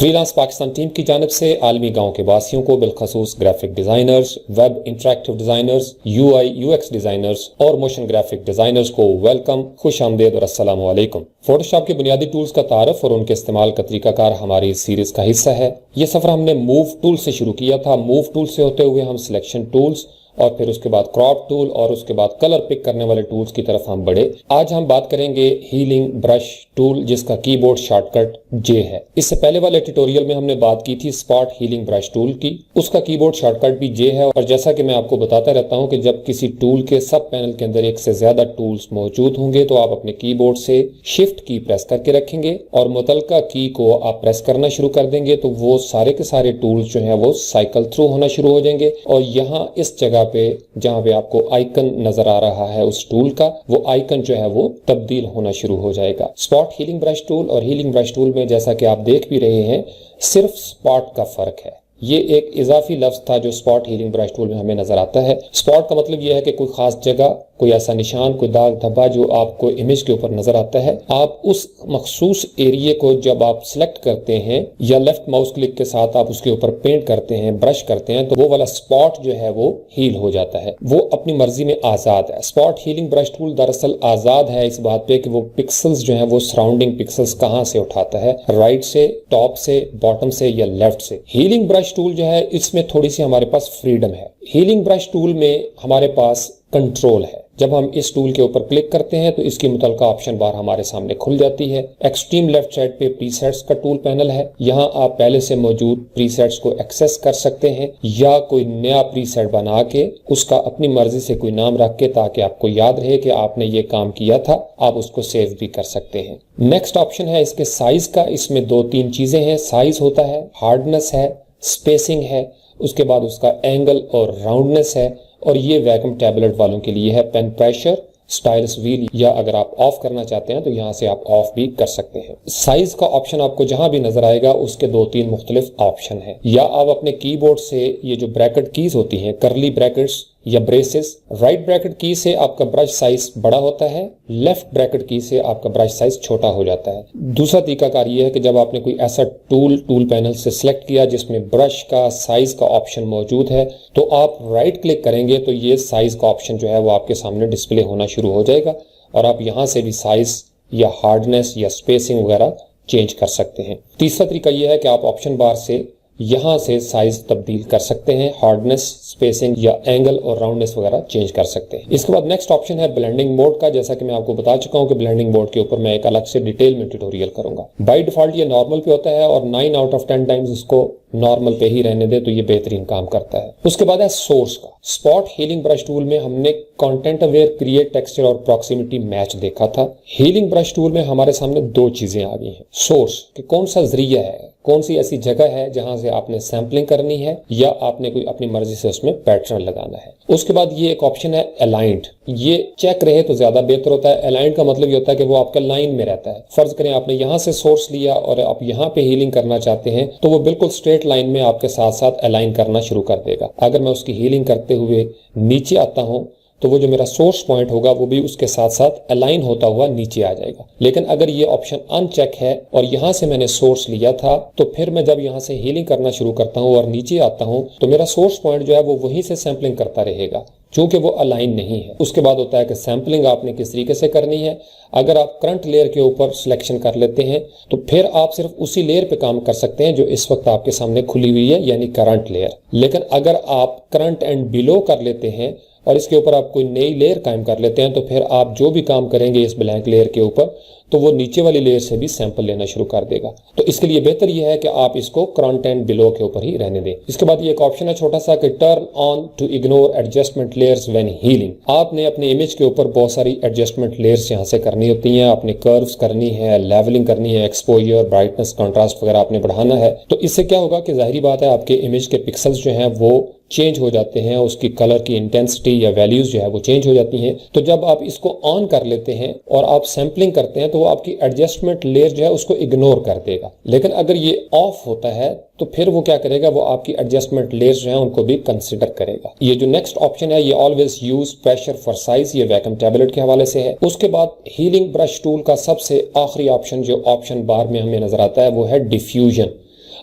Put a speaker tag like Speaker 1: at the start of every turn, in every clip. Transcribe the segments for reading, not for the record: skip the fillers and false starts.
Speaker 1: Freelance Pakistan team की जानिब से आलमी गांव के वासियों को बिलखसूस graphic designers, web interactive designers, UI UX designers और मोशन ग्राफिक डिजाइनर्स को वेलकम, खुश आमदेद और अस्सलामु अलैकुम। फोटोशॉप के बुनियादी टूल्स का तारफ और उनके इस्तेमाल का तरीकाकार हमारी इस सीरीज का हिस्सा है। यह सफर हमने मूव टूल से शुरू किया था। मूव टूल से होते हुए हम सिलेक्शन टूल्स और फिर उसके बाद क्रॉप टूल और उसके बाद कलर पिक करने वाले टूल्स की तरफ हम बढ़े। आज हम बात करेंगे हीलिंग ब्रश टूल, जिसका कीबोर्ड शॉर्टकट J है। इससे पहले वाले ट्यूटोरियल में हमने बात की थी स्पॉट हीलिंग ब्रश टूल की, उसका कीबोर्ड शॉर्टकट भी J है। और जैसा कि मैं आपको बताता रहता हूं कि जब किसी टूल के सब पैनल के अंदर एक से ज्यादा टूल्स मौजूद होंगे तो आप अपने कीबोर्ड से शिफ्ट की प्रेस करके रखेंगे और मुतलका की को आप प्रेस करना शुरू कर देंगे तो वो सारे के सारे टूल्स जो है वो साइकिल थ्रू होना शुरू हो जाएंगे। और यहाँ इस जगह पे जहां पे आपको आइकन नजर आ रहा है उस टूल का, वो आइकन जो है वो तब्दील होना शुरू हो जाएगा। स्पॉट हीलिंग ब्रश टूल और हीलिंग ब्रश टूल में जैसा कि आप देख भी रहे हैं सिर्फ स्पॉट का फर्क है। ये एक इजाफी लफ्ज था जो स्पॉट हीलिंग ब्रश टूल में हमें नजर आता है। स्पॉट का मतलब यह है कि कोई खास जगह, कोई ऐसा निशान, कोई दाग धब्बा जो आपको इमेज के ऊपर नजर आता है, आप उस मखसूस एरिया को जब आप सिलेक्ट करते हैं या लेफ्ट माउस क्लिक के साथ आप उसके ऊपर पेंट करते हैं, ब्रश करते हैं, तो वो वाला स्पॉट जो है वो हील हो जाता है। वो अपनी मर्जी में आजाद है। स्पॉट हीलिंग ब्रश टूल दरअसल आजाद है इस बात पे कि वो पिक्सल्स जो है वो सराउंडिंग पिक्सल्स कहां से उठाता है, राइट से, टॉप से, बॉटम से या लेफ्ट से। हीलिंग ब्रश टूल जो है इसमें थोड़ी सी हमारे पास फ्रीडम है। हीलिंग ब्रश टूल में हमारे पास कंट्रोल है। जब हम इस टूल के ऊपर क्लिक करते हैं तो इसकी मुतलका ऑप्शन बार हमारे सामने खुल जाती है। एक्सट्रीम लेफ्ट साइड पे प्रीसेट्स का टूल पैनल है। यहाँ आप पहले से मौजूद प्रीसेट्स को एक्सेस कर सकते हैं या कोई नया प्रीसेट बना के उसका अपनी मर्जी से कोई नाम रख के, ताकि आपको याद रहे कि आपने ये काम किया था, आप उसको सेव भी कर सकते हैं। नेक्स्ट ऑप्शन है इसके साइज का। इसमें 2-3 चीजें हैं। साइज होता है, हार्डनेस है, स्पेसिंग है, उसके बाद उसका एंगल और राउंडनेस है। और ये वैक्यूम टैबलेट वालों के लिए है। पेन प्रेशर, स्टाइलस व्हील, या अगर आप ऑफ करना चाहते हैं तो यहाँ से आप ऑफ भी कर सकते हैं। साइज का ऑप्शन आपको जहां भी नजर आएगा उसके 2-3 मुख्तलिफ ऑप्शन है। या आप अपने कीबोर्ड से ये जो ब्रैकेट कीज होती हैं, करली ब्रैकेट्स या ब्रेसेस, राइट ब्रैकेट की से आपका ब्रश साइज बड़ा होता है, लेफ्ट ब्रैकेट की से आपका ब्रश साइज छोटा हो जाता है। दूसरा तरीकाकार ये है कि जब आपने कोई ऐसा टूल पैनल से सिलेक्ट किया जिसमें ब्रश का साइज का ऑप्शन मौजूद है, तो आप राइट क्लिक करेंगे तो ये साइज का ऑप्शन जो है वो आपके सामने डिस्प्ले होना शुरू हो जाएगा और आप यहाँ से भी साइज या हार्डनेस या स्पेसिंग वगैरह चेंज कर सकते हैं। तीसरा तरीका यह है कि आप ऑप्शन बार से यहां से साइज तब्दील कर सकते हैं, हार्डनेस, स्पेसिंग या एंगल और राउंडनेस वगैरह चेंज कर सकते हैं। इसके बाद नेक्स्ट ऑप्शन है ब्लेंडिंग मोड का। जैसा कि मैं आपको बता चुका हूं कि ब्लेंडिंग मोड के ऊपर मैं एक अलग से डिटेल में ट्यूटोरियल करूंगा। बाय डिफॉल्ट ये नॉर्मल पे होता है और 9 आउट ऑफ 10 टाइम्स इसको नॉर्मल पे ही रहने दे तो ये बेहतरीन काम करता है। उसके बाद है सोर्स का। स्पॉट हीलिंग ब्रश टूल में हमने कंटेंट अवेयर, क्रिएट, टेक्सचर और प्रॉक्सिमिटी मैच देखा था। हीलिंग ब्रश टूल में हमारे सामने 2 चीजें आ गई हैं। सोर्स कि कौन सा जरिया है, कौन सी ऐसी जगह है जहां से आपने सैंपलिंग करनी है या आपने कोई अपनी मर्जी से उसमें पैटर्न लगाना है। उसके बाद ये एक ऑप्शन है अलाइंड। ये चेक रहे तो ज्यादा बेहतर होता है। अलाइंड का मतलब ये होता है कि वो आपका लाइन में रहता है। फर्ज करें आपने यहां से सोर्स लिया और आप यहां पे हीलिंग करना चाहते हैं तो वो बिल्कुल स्ट्रेट लाइन में आपके साथ साथ अलाइन करना शुरू कर देगा। अगर मैं उसकी हीलिंग करते हुए नीचे आता हूं तो वो जो मेरा सोर्स पॉइंट होगा वो भी उसके साथ साथ अलाइन होता हुआ नीचे आ जाएगा। लेकिन अगर ये ऑप्शन अनचेक है और यहां से मैंने सोर्स लिया था तो फिर मैं जब यहां से हीलिंग करना शुरू करता हूं और नीचे आता हूं तो मेरा सोर्स पॉइंट जो है वो वहीं से सैंपलिंग करता रहेगा, चूंकि वो अलाइन नहीं है। उसके बाद होता है कि सैंपलिंग आपने किस तरीके से करनी है। अगर आप करंट लेयर के ऊपर सिलेक्शन कर लेते हैं तो फिर आप सिर्फ उसी लेयर पे काम कर सकते हैं जो इस वक्त आपके सामने खुली हुई है, यानी करंट लेयर। लेकिन अगर आप करंट एंड बिलो कर लेते हैं और इसके ऊपर आप कोई नई लेयर कायम कर लेते हैं तो फिर आप जो भी काम करेंगे इस ब्लैंक लेयर के ऊपर तो वो नीचे वाली लेयर से भी सैंपल लेना शुरू कर देगा। तो इसके लिए बेहतर यह है कि आप इसको करंट एंड बिलो के ऊपर ही रहने दें। इसके बाद ये एक ऑप्शन है छोटा सा कि turn on to ignore adjustment layers when healing. आपने अपने इमेज के ऊपर बहुत सारी एडजस्टमेंट लेयर्स यहाँ से करनी होती हैं। आपने कर्व्स करनी है, लेवलिंग करनी है, एक्सपोजर, ब्राइटनेस, कंट्रास्ट वगैरह आपने बढ़ाना है। तो इससे क्या होगा कि जाहिर बात है आपके इमेज के पिक्सल्स जो हैं वो चेंज हो जाते हैं, उसकी कलर की इंटेंसिटी या वैल्यूज जो है वो चेंज हो जाती हैं। तो जब आप इसको ऑन कर लेते हैं और आप सैंपलिंग करते हैं तो वो आपकी एडजस्टमेंट लेयर जो है उसको इग्नोर कर देगा। लेकिन अगर ये ऑफ होता है तो फिर वो क्या करेगा, वो आपकी एडजस्टमेंट लेयर्स जो है उनको भी कंसिडर करेगा। ये जो नेक्स्ट ऑप्शन है ये always use pressure for size, ये वैक्यूम टैबलेट के हवाले से है। उसके बाद हीलिंग ब्रश टूल का सबसे आखिरी ऑप्शन जो ऑप्शन बार में हमें नजर आता है वो है डिफ्यूजन।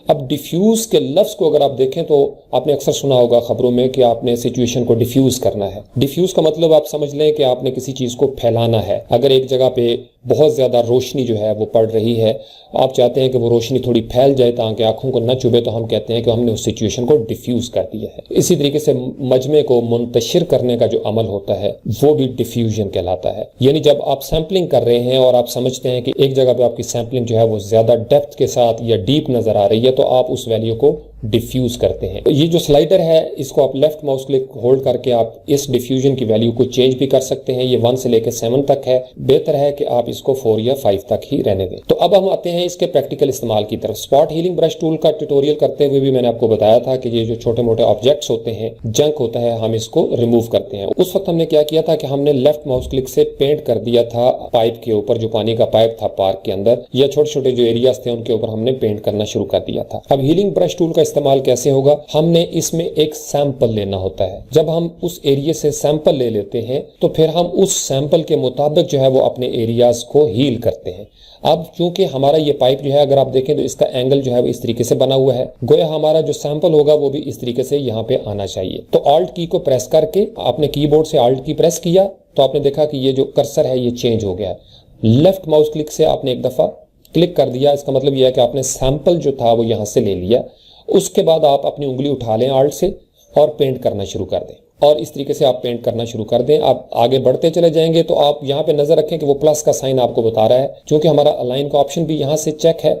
Speaker 1: अब डिफ्यूज के लफ्ज को अगर आप देखें तो आपने अक्सर सुना होगा खबरों में कि आपने सिचुएशन को डिफ्यूज करना है। डिफ्यूज का मतलब आप समझ लें कि आपने किसी चीज को फैलाना है। अगर एक जगह पे बहुत ज्यादा रोशनी जो है वो पड़ रही है, आप चाहते हैं कि वो रोशनी थोड़ी फैल जाए ताकि आंखों को न चुभे, तो हम कहते हैं कि हमने उस सिचुएशन को डिफ्यूज कर दिया है। इसी तरीके से मजमे को मुंतशिर करने का जो अमल होता है वो भी डिफ्यूजन कहलाता है। यानी जब आप सैम्पलिंग कर रहे हैं और आप समझते हैं कि एक जगह पे आपकी सैम्पलिंग जो है वो ज्यादा डेप्थ के साथ या डीप नजर आ रही है, तो आप उस वैल्यू को डिफ्यूज करते हैं। ये जो स्लाइडर है इसको आप लेफ्ट माउस क्लिक होल्ड करके आप इस डिफ्यूजन की वैल्यू को चेंज भी कर सकते हैं। ये 1 से लेकर 7 तक है। बेहतर है कि आप इसको 4 या 5 तक ही रहने दें। तो अब हम आते हैं इसके प्रैक्टिकल इस्तेमाल की तरफ। स्पॉट हीलिंग ब्रश टूल का ट्यूटोरियल करते हुए भी मैंने आपको बताया था कि ये जो छोटे मोटे ऑब्जेक्ट्स होते हैं, जंक होता है, हम इसको रिमूव करते हैं। उस वक्त हमने क्या किया था कि हमने लेफ्ट माउस क्लिक से पेंट कर दिया था पाइप के ऊपर, जो पानी का पाइप था पार्क के अंदर, या छोटे छोटे जो एरियाज थे उनके ऊपर हमने पेंट करना शुरू कर दिया था। अब हीलिंग ब्रश टूल का इस्तेमाल कैसे होगा? हमने इसमें एक सैंपल लेना होता है। जब हम उस एरिया से सैंपल ले लेते हैं तो फिर हम उस सैंपल के मुताबिक जो है वो अपने एरियाज को हील करते हैं। अब चूंकि हमारा ये पाइप जो है, अगर आप देखें तो इसका एंगल जो है वो इस तरीके से बना हुआ है, गोया हमारा जो सैंपल होगा वो भी इस तरीके से यहाँ पे आना चाहिए। तो ऑल्ट की को प्रेस करके आपने कीबोर्ड से ऑल्ट की प्रेस किया तो आपने देखा कि ये जो कर्सर है ये चेंज हो गया है। लेफ्ट माउस क्लिक से आपने एक दफा क्लिक कर दिया, इसका मतलब यह है कि आपने सैंपल जो था वो यहां से ले लिया। उसके बाद आप अपनी उंगली उठा लें ऑल्ट से और पेंट करना शुरू कर दें, और इस तरीके से आप पेंट करना शुरू कर दें। आप आगे बढ़ते चले जाएंगे तो आप यहाँ पे नजर रखें कि वो प्लस का साइन आपको बता रहा है। क्योंकि हमारा अलाइन का ऑप्शन भी यहाँ से चेक है,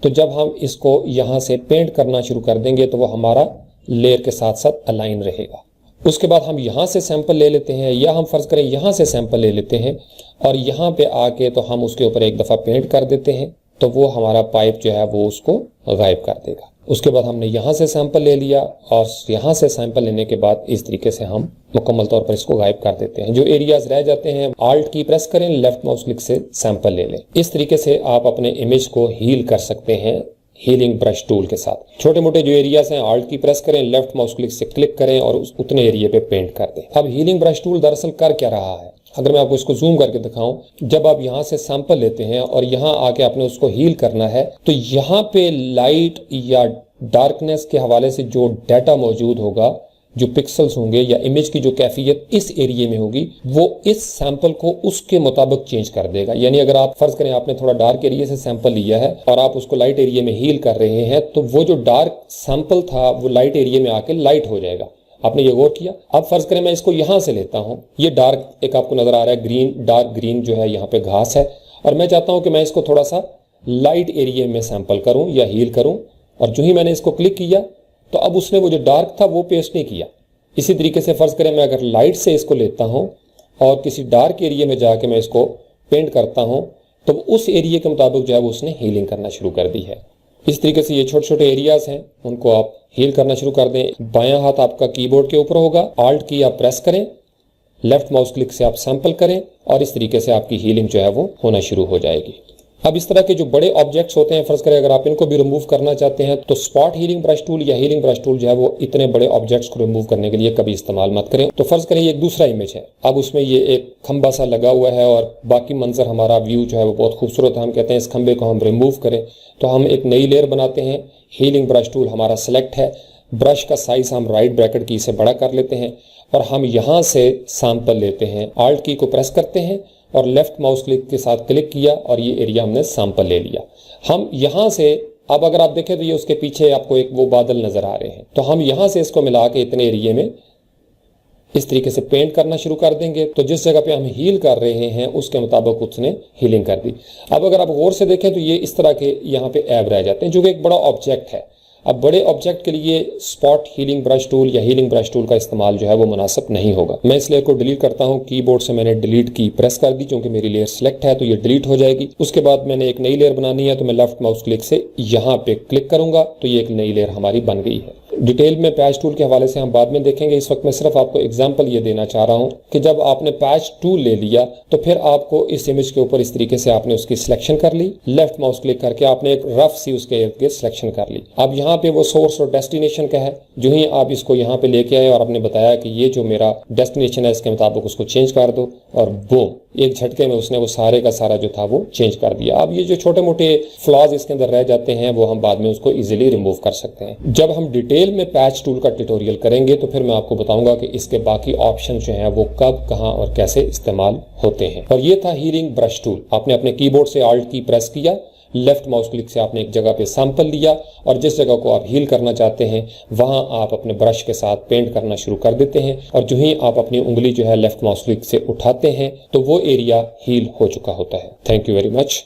Speaker 1: तो जब हम इसको यहाँ से पेंट करना शुरू कर देंगे तो वो हमारा लेयर के साथ साथ अलाइन रहेगा। उसके बाद हम यहाँ से सैंपल ले लेते हैं, या हम फर्ज करें यहाँ से सैंपल ले लेते हैं और यहाँ पे आके तो हम उसके ऊपर एक दफा पेंट कर देते हैं, तो वो हमारा पाइप जो है वो उसको गायब कर देगा। उसके बाद हमने यहाँ से सैंपल ले लिया और यहाँ से सैंपल लेने के बाद इस तरीके से हम मुकम्मल तौर पर इसको गायब कर देते हैं। जो एरियाज रह जाते हैं ऑल्ट की प्रेस करें, लेफ्ट माउस क्लिक से सैंपल ले लें। इस तरीके से आप अपने इमेज को हील कर सकते हैं हीलिंग ब्रश टूल के साथ। छोटे मोटे जो एरियाज हैं ऑल्ट की प्रेस करें, लेफ्ट माउस क्लिक से क्लिक करें और उतने एरिया पे पेंट कर दें। अब हीलिंग ब्रश टूल दरअसल कर क्या रहा है, अगर मैं आपको इसको जूम करके दिखाऊं, जब आप यहाँ से सैंपल लेते हैं और यहाँ आके आपने उसको हील करना है, तो यहाँ पे लाइट या डार्कनेस के हवाले से जो डाटा मौजूद होगा, जो पिक्सल्स होंगे या इमेज की जो कैफियत इस एरिया में होगी, वो इस सैंपल को उसके मुताबिक चेंज कर देगा। यानी अगर आप फर्ज करें आपने थोड़ा डार्क एरिया से सैंपल लिया है और आप उसको लाइट एरिया में हील कर रहे हैं, तो वो जो डार्क सैंपल था वो लाइट एरिया में आके लाइट हो जाएगा। आपने ये गौर किया? अब फर्ज करें मैं इसको यहां से लेता हूं, ये डार्क एक आपको नजर आ रहा है ग्रीन, डार्क ग्रीन जो है यहाँ पे घास है, और मैं चाहता हूं कि मैं इसको थोड़ा सा लाइट एरिया में सैंपल करूं या हील करूं, और जो ही मैंने इसको क्लिक किया तो अब उसने वो जो डार्क था वो पेस्ट नहीं किया। इसी तरीके से फर्ज करें मैं अगर लाइट से इसको लेता हूं और किसी डार्क एरिया में जाके मैं इसको पेंट करता हूं, तो उस एरिया के मुताबिक जो है वो उसने हीलिंग करना शुरू कर दी है। इस तरीके से ये छोटे छोटे एरियाज हैं, उनको आप हील करना शुरू कर दें। बायां हाथ आपका कीबोर्ड के ऊपर होगा, ऑल्ट की आप प्रेस करें, लेफ्ट माउस क्लिक से आप सैंपल करें और इस तरीके से आपकी हीलिंग जो है वो होना शुरू हो जाएगी। अब इस तरह के जो बड़े ऑब्जेक्ट्स होते हैं, फर्ज करें अगर आप इनको भी रिमूव करना चाहते हैं, तो स्पॉट हीलिंग ब्रश टूल या हीलिंग ब्रश टूल जो है वो इतने बड़े ऑब्जेक्ट्स को रिमूव करने के लिए कभी इस्तेमाल मत करें। तो फर्ज करें ये एक दूसरा इमेज है, अब उसमें ये एक खंबा सा लगा हुआ है और बाकी मंजर हमारा व्यू जो है वो बहुत खूबसूरत है। हम कहते हैं इस खंबे को हम रिमूव करें, तो हम एक नई लेयर बनाते हैं। हीलिंग ब्रश टूल हमारा सेलेक्ट है, ब्रश का साइज हम राइट ब्रैकेट की से बड़ा कर लेते हैं और हम यहाँ से सैंपल लेते हैं। ऑल्ट की को प्रेस करते हैं और लेफ्ट माउस क्लिक के साथ क्लिक किया और ये एरिया हमने सैंपल ले लिया। हम यहाँ से अब अगर आप देखें तो ये उसके पीछे आपको एक वो बादल नजर आ रहे हैं, तो हम यहाँ से इसको मिला के इतने एरिया में इस तरीके से पेंट करना शुरू कर देंगे। तो जिस जगह पे हम हील कर रहे हैं उसके मुताबिक उसने हीलिंग कर दी। अब अगर आप गौर से देखें तो ये इस तरह के यहाँ पे ऐब रह जाते हैं, जो कि एक बड़ा ऑब्जेक्ट है। अब बड़े ऑब्जेक्ट के लिए स्पॉट हीलिंग ब्रश टूल या हीलिंग ब्रश टूल का इस्तेमाल जो है वो मुनासिब नहीं होगा। मैं इस लेयर को डिलीट करता हूं, कीबोर्ड से मैंने डिलीट की प्रेस कर दी, क्योंकि मेरी लेयर सिलेक्ट है तो ये डिलीट हो जाएगी। उसके बाद मैंने एक नई लेयर बनानी है, तो मैं लेफ्ट माउस क्लिक से यहाँ पे क्लिक करूंगा तो ये एक नई लेयर हमारी बन गई है। डिटेल में पैच टूल के हवाले से हम बाद में देखेंगे। इस वक्त मैं सिर्फ आपको एग्जांपल ये देना चाह रहा हूं कि जब आपने पैच टूल ले लिया तो फिर आपको इस इमेज के ऊपर इस तरीके से आपने उसकी सिलेक्शन कर ली, लेफ्ट माउस क्लिक करके आपने एक रफ सी उसके इर्द गिर्द सिलेक्शन कर ली। अब यहाँ पे वो सोर्स और डेस्टिनेशन का है, जो ही आप इसको यहाँ पे लेके आए और आपने बताया कि ये जो मेरा डेस्टिनेशन है इसके मुताबिक उसको चेंज कर दो, और बूम एक झटके में उसने वो सारे का सारा जो था वो चेंज कर दिया। अब ये जो छोटे मोटे फ्लॉज इसके अंदर रह जाते हैं वो हम बाद में उसको इजीली रिमूव कर सकते हैं। जब हम डिटेल में पैच टूल का ट्यूटोरियल करेंगे तो फिर मैं आपको बताऊंगा कि इसके बाकी ऑप्शन जो हैं वो कब, कहां और कैसे इस्तेमाल होते हैं। और ये था हीलिंग ब्रश टूल। आपने अपने कीबोर्ड से Alt की प्रेस किया, लेफ्ट माउस क्लिक से आपने एक जगह पे सैंपल लिया और जिस जगह को आप हील करना चाहते हैं वहां आप अपने ब्रश के साथ पेंट करना शुरू कर देते हैं और जो ही आप अपनी उंगली जो है लेफ्ट माउस क्लिक से उठाते हैं तो वो एरिया हील हो चुका होता है। Thank you very much.